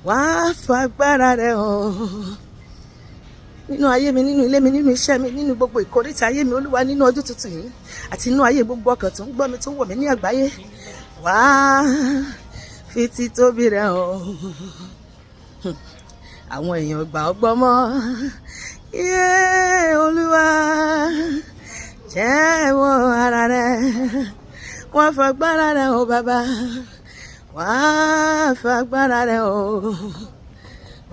wàá fagbára rẹ̀ hàn nínú ayé mi, nínú ilé mi, nínú iṣẹ́ mi, nínú gbogbo ìkórìtà ayé mi, Olúwa, nínú ọdún tuntun yìí àti nínú ayé gbogbo ọkàn tó ń gbọ́ mi, tó ń wò mí ní àgbáyé. Wàá fi títóbi rẹ̀ hàn. Àwọn èèyàn gbà ọ́ gbọ́ mọ́. Olúwa, jẹ́wọ́ ara rẹ̀, wọ́n fagbára rẹ̀ hàn bàbá, wàá fagbára rẹ̀ hàn.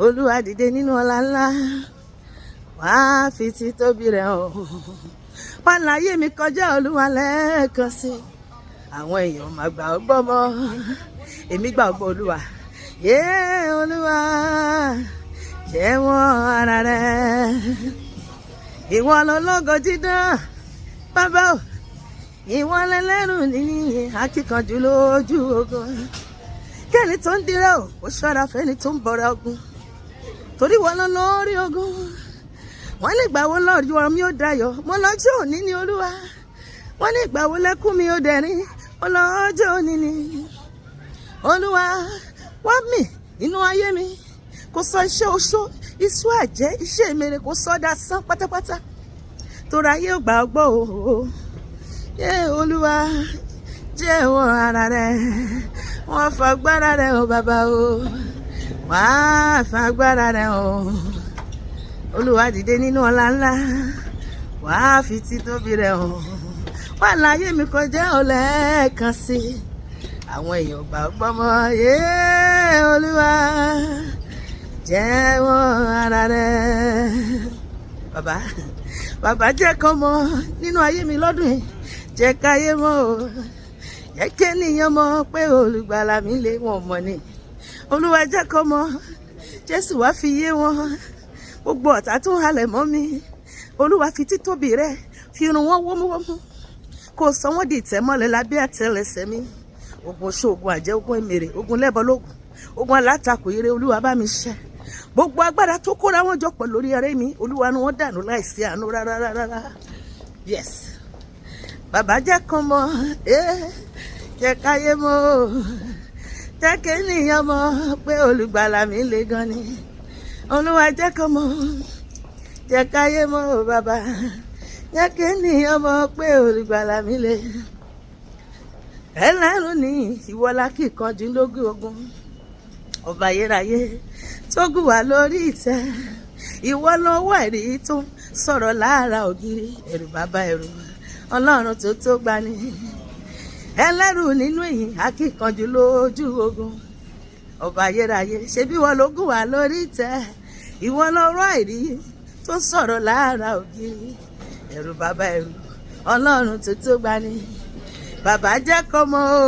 Olúwa, dìde nínú ọlá ńlá, wàá fi títóbi rẹ̀ hàn. Wọ́n láyé mi kọjá, Olúwa, lẹ́ẹ̀kan sí. Àwọn èèyàn máa gbà ọ́ gbọ́ mọ́, èmi gbà ọ́ gbọ́, Olúwa. Olúwa, jẹ́wọ́ ara rẹ̀, ìwọ lológo dídán bàbá o, ìwọ lẹlẹ́rù níyìn akíkanjú lójú ogun. Kẹ́ni tó ń dirẹ́ o, ó ṣọ́ra fẹ́ni tó ń bọ̀rẹ̀ ogun, torí wọ́n lọ lórí ogun. Wọ́n ní ìgbà wo lọ́ọ̀rí ọ̀rọ̀ mi ó dayọ̀, mo lọ́jọ́ òní ni Olúwa. Wọ́n ní ìgbà wo lẹ́kún mi ó dẹ̀rín, mo lọ́jọ́ òní ni Olúwa. Wọ́n mì nínú ayé mi, kò sọ iṣẹ́ oṣó, iṣu àjẹ́, iṣẹ́ ìmèrè kò sọ dasán pátápátá, torí ayé ò gbà ọ́ gbọ́ o. Olúwa, jẹ́wọ́ ara rẹ̀, wọ́n fagbára rẹ̀ o bàbá o, wàá fagbára rẹ̀ o. Olúwa, dìde nínú ọlá ńlá, wàá fi títóbi rẹ̀ hàn. Wà láyé mi kọjá ọ lẹ́ẹ̀kan sí. Àwọn èèyàn gbà ọ́ gbọ́ mọ́. Olúwa, jẹ́wọ́ ara rẹ̀. Bàbá jẹ́ kán mọ̀ nínú ayé mi lọ́dún yìí, jẹ́ káyé mọ̀ o, jẹ́ kéèyàn mọ̀ pé olùgbàlà mi lé wọn mọ̀ ni. Olúwa, jẹ́ kán mọ̀, Jésù wá fi yé wọn. Gbogbo ọ̀tá tó ń halẹ̀ mọ́ mi, Olúwa, fi títóbi rẹ̀ fi run wọ́n wómúwómú, kó sọ wọ́n di ìtẹ́mọ́lẹ̀ lábẹ́ àtẹ́lẹsẹ̀ mi. Ogun oṣó, ogun àjẹ́, ogun èmèrè, ogun lẹ́bọlógun, ogun alátakò ire, Olúwa bá mi ṣẹ́. Gbogbo agbára tó kóra wọn jọ pọ̀ lórí ẹrẹ́ mi, Olúwa, ni wọ́n dànù láìsí àánú rárá. Yes. Bàbá jẹ́ kán mọ̀, jẹ́ káyé mọ̀, jẹ́ kéèyàn mọ̀ pé olùgbàlà mi le gan ni. Olúwa, jẹ́ kán mọ̀, jẹ́ káyé mọ̀ o bàbá, jẹ́ kéèyàn mọ̀ pé olùgbàlà mi le. Ẹlẹ́rù ni ìwọ lákìkanjú lógún ogun, ọba ayérayé tó gùn wá lórí ìtẹ́. Ìwọ lọ́wọ́ ẹ̀rí tó sọ̀rọ̀ lára ògiri, ẹ̀rù bàbá ẹ̀rù, Ọlọ́run tó gbani. Ẹlẹ́rù nínú ìyìn akíkanjú lójú ogun, ọba ayérayé, ṣebí ìwọ ló gùn wá lórí ìtẹ́. Ìwọ lọ́wọ́ ẹ̀rí tó sọ̀rọ̀ lára ògiri, ẹ̀rù bàbá ẹ̀rù, Ọlọ́run tó gbani. Bàbá jẹ́ kán mọ̀ o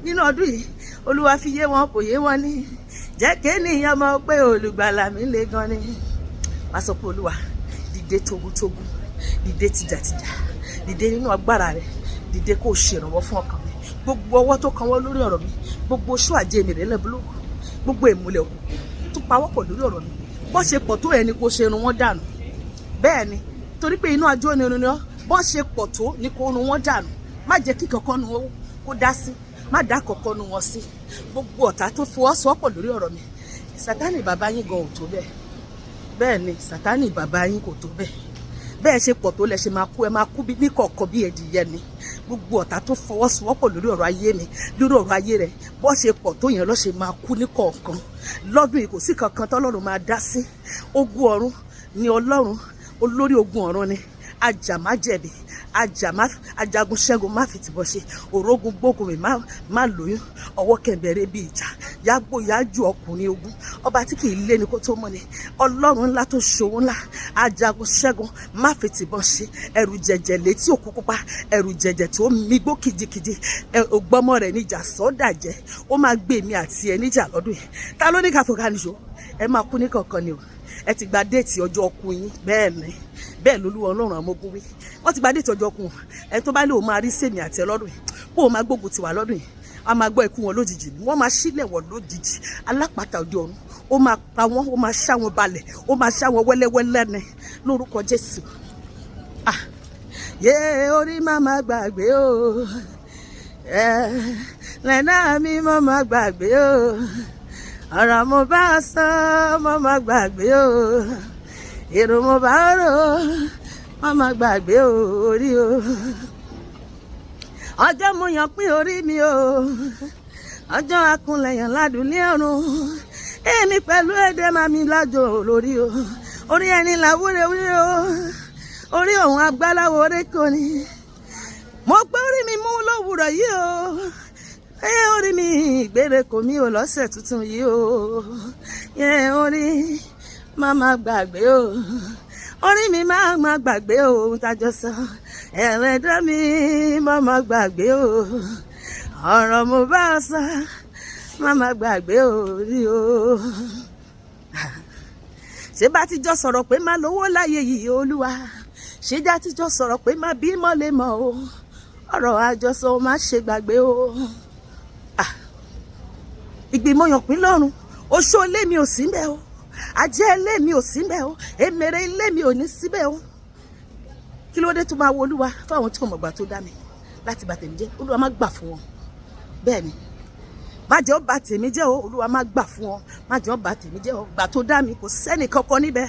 nínú ọdún yìí, Olúwa, fi yé wọn kò yé wọn ní, jẹ́ kéèyàn mọ̀ pé olùgbàlà mi le gan ni. Wá sọ pé Olúwa, dìde togun-togun, dìde tìjàtìjà, dìde nínú agbára rẹ̀, dìde kó o ṣèrànwọ́ fún ọkàn mi. Gbogbo ọwọ́ tó kan wọ́n lórí ọ̀rọ̀ mi, gbogbo oṣù àjẹ́ mi rẹ̀ lẹ́bùlógún, gbogbo ìmùlẹ̀ òkú tó pawọ́pọ̀ lórí ọ̀rọ̀ mi, bọ́ ṣe pọ̀ tó ẹni kó ṣe run wọ́n dànù. Bẹ́ẹ̀ ni, torí pé inú ajó ni irun ni ọ́, bọ́ ṣe pọ̀ tó ní kó run wọ́n dànù. Má jẹ́ kí kankan nu wọn kó dá sí, má dá kankan nu wọn sí. Gbogbo ọ̀tá tó fọwọ́sowọ́pọ̀ lórí ọ̀rọ̀ mi, Sátánì bàbá yín gan ò tó bẹ́ẹ̀. Bẹ́ẹ̀ ni, Sátánì bàbá yín kò tó bẹ́ẹ̀. Bẹ́ẹ̀ ṣe pọ̀ tó lẹ ṣe máa kú, ẹ máa kú bí kọ̀ọ̀kan bí ẹdìyẹ ni. Gbogbo ọ̀tá tó fọwọ́sowọ́pọ̀ lórí ọ̀rọ̀ ayé mi, lórí ọ̀rọ̀ ayé rẹ̀, bọ́ ṣe pọ̀ tó yẹn lọ́ ṣe máa kú ní kọ̀ọ̀kan. Lọ́dún yìí kò sí kankan tọ́lọ́run máa dá sí. Ogun ọ̀run ni Ọlọ́run, olórí ogun ọ̀run ni, ajàmájẹ̀bi, ajagun ṣẹ́gun má fi tìbọ̀ ṣe, òrógun gbógun mi má lóyún, ọwọ́ kẹ̀mbẹ̀rẹ̀ bíi ìjà, yàgbó yájú ọkùnrin ogun, ọba tí kì í lé ni kó tó mọ́ ni, Ọlọ́run ńlá tó ṣòwò ńlá, ajagun ṣẹ́gun má fi tìbọ̀ ṣe, ẹ̀rù jẹ̀jẹ̀ létí òkú pupa, ẹ̀rù jẹ̀jẹ̀ tó migbó kìjikìji, ògbọ́mọ rẹ̀ níjà sọ́dàjẹ́, ó máa gbé mi àti ẹ níjà lọ́dún yìí. Ta ló ní káfíńkà nìṣó? Ẹ máa kú ní kankan ni o. Ẹ ti gba déètì ọjọ́ ọkú yín, bẹ́ẹ̀ ni, bẹ́ẹ̀ lolúwa Ọlọ́run àwọn ogun wí. Wọ́n ti gba déètì ọjọ́ ọkú wọn. Ẹ tó bá lè o máa rí sèmi àti ẹ lọ́dún yìí, bó o máa gbógun tiwa lọ́dún yìí, a máa gbọ́ ikú wọn lójijì ni, wọ́n máa sílẹ̀ wọ̀ lójijì, alápàtà òde ọ̀run, ó máa pa wọ́n, ó máa ṣá wọn balẹ̀, ó máa ṣá wọn wẹ́lẹ́wẹ́lẹ́ ni lórúkọ Jésù. Orí má má gbàgbé o, lẹ́nà mi má má gbàgbé o, ọ̀rọ̀ mo bá sọ mo má gbàgbé o, èrò mo bá rò mo má gbàgbé o orí o. ọjọ́ mo yàn pín orí mi o, ọjọ́ akúnlẹ̀yàn ládùúlé ọ̀run, èmi pẹ̀lú èdè màmí lájò lórí o. orí ẹni làwúre wúre o, orí òun agbáláwo orékò ni. mo gbé orí mi mú lówùrọ̀ yìí o, orí mi ìgbèrèkò mi ò lọ́sẹ̀ tuntun yìí o. orí má gbàgbé o, orí mi má gbàgbé o ohun tájọ sọ. ẹ̀rẹ̀dá mi má gbàgbé o, ọ̀rọ̀ mo bá sọ má gbàgbé o rí o. ṣé bá ti jọ sọ̀rọ̀ pé má lówó láyé yìí olúwa, ṣé já ti jọ sọ̀rọ̀ pé má bímọ lè mọ̀ o, ọ̀rọ̀ àjọsọ má ṣe gbàgbé o. ìgbìmọ̀ yànpín lọ́run, oṣó ilé mi ò sí mbẹ̀ o, ajé ilé mi ò sí mbẹ̀ o, èmèrè ilé mi ò ní síbẹ̀ o. kí ló dé tó máa wo olúwa fún àwọn tí kò mọ̀gbà tó dá mi láti bà tèmi jẹ́? olúwa má gbà fún wọn. bẹ́ẹ̀ ni, má jẹ́ ó bà tèmi jẹ́ o, olúwa má gbà fún wọn. má jẹ́ ó bà tèmi jẹ́ o. ìgbà tó dá mi kò sẹ́ni kankan níbẹ̀.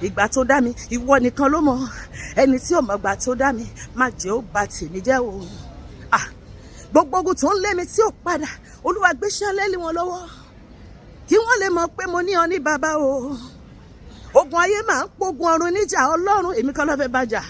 ìgbà tó dá mi ìwọ nìkan ló mọ̀. ẹni tí ò mọ̀gbà tó dá mi, má jẹ́ ó bà tèmi jẹ́ o. gbogbo ogun tó ń lé mi tí ò padà, olúwa gbéṣẹ́ lé wọn lọ́wọ́ kí wọ́n lè mọ̀ pé mo ní ọ ní bàbá o. ogun ayé máa ń pogun ọ̀run níjà, ọlọ́run èmi kan ló fẹ́ bàjà.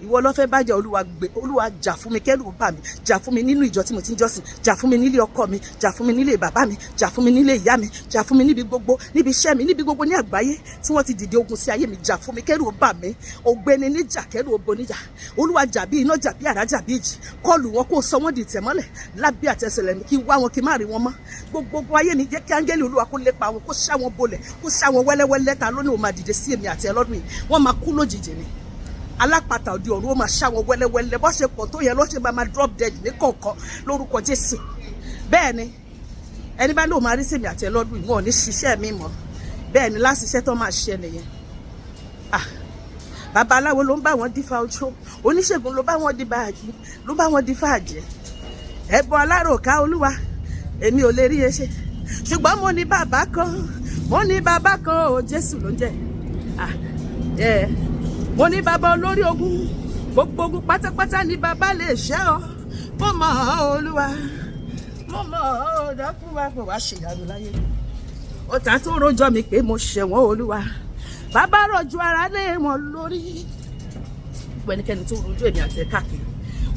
ìwọ ló fẹ́ bàjà. olúwa jà fún mi kẹ́rù bà mí, jà fún mi nínú ìjọ tí mo ti ń jọ́sìn, jà fún mi nílé ọkọ mi, jà fún mi nílé bàbá mi, jà fún mi nílé ìyá mi, jà fún mi níbi gbogbo, níbi iṣẹ́ mi, níbi gbogbo ní àgbáyé tí wọ́n ti dìde ogun sí ayé mi. jà fún mi kẹ́rù bà mí, ògbéni níjà kẹ́rù òbò níjà. olúwa jà bí iná, jà bí àrá, jà bí ìjì. kọlù wọn kó sọ wọn di ìtẹ̀mọ́lẹ̀ lábẹ́ àtẹsẹ̀lẹ̀ mi, kí wá wọn kí má rí wọn mọ́. gbogbo ayé mi jẹ́ kí áńgẹ́lì olúwa kó lépa wọn, kó ṣá wọn bolẹ̀, kó ṣá wọn wẹ́lẹ́wẹ́lẹ́. ta lónìí ó máa dìde sí èmi àti ẹlọ́dún yìí? wọ́n máa kú lójijì ni. alápàtà òde ọ̀run ó máa ṣá wọn wẹ́lẹ́wẹ́lẹ́. bó ṣe pọ̀ tó yẹ ló ṣe máa drop dead ní kọ̀ọ̀kan lórúkọ Jésù. bẹ́ẹ̀ ni, ẹni bá lóun máa rí sèmi àti ẹlọ́dún yìí, wọn ò ní ṣiṣẹ́ mi mọ́. bẹ́ẹ̀ ni, láṣiṣẹ́ tó máa ṣe nìyẹn. babaláwo ló ń bá wọn dífá oṣó, oníṣègùn ló bá wọn dífá àjẹ́. ẹbọ aláròká olúwa èmi ò lè rí e ṣe, ṣùgbọ́n mo ní bàbá kan o, Jésù ló ń jẹ́. mo ní bàbá olórí ogun, gbogbo ogun pátápátá ni bàbá lè ṣẹ́ ọ. mo mọ̀ ọ́ olúwa, mo mọ̀ ọ́ dákú wá pé wàá ṣèyàrá láyé. ọ̀tá tó rojọ́ mi pé mo ṣẹ̀wọ̀n olúwa, bàbá rọ̀jò ara lé wọn lórí. gbogbo ẹnikẹ́ni tó rojọ́ èmi àti ẹ̀ káàkiri,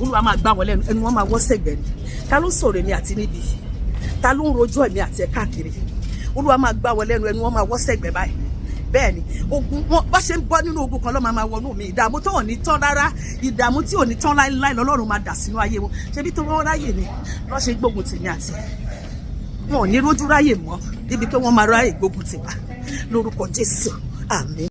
olúwa máa gbá wọn lẹ́nu, ẹnu wọn máa wọ́ sẹ́gbẹ̀ẹ́ ni. ta ló sọ̀rọ̀ èmi àti níbi? ta ló ń rojọ́ èmi àti ẹ̀ káàkiri? olúwa máa gbá wọn lẹ́nu, ẹnu wọn máa wọ́ sẹ́gbẹ̀ẹ́ báyìí. bẹ́ẹ̀ ni, ogun wọn bá ṣe ń bọ́ nínú ogun kan ló máa wọnú mi. ìdààmú tó ò ní tán rárá, ìdààmú tí ò ní tán láéláé lọ́lọ́run máa dà sínú ayé wọn. ṣebí tó wọ́n ráyè ni lọ́ ṣe gbógun tèmi àti wọn ò ní rójú ráyè mọ́ débi pé wọ́n máa ráyè gbógun tèmi lórúkọ Jésù. àmín.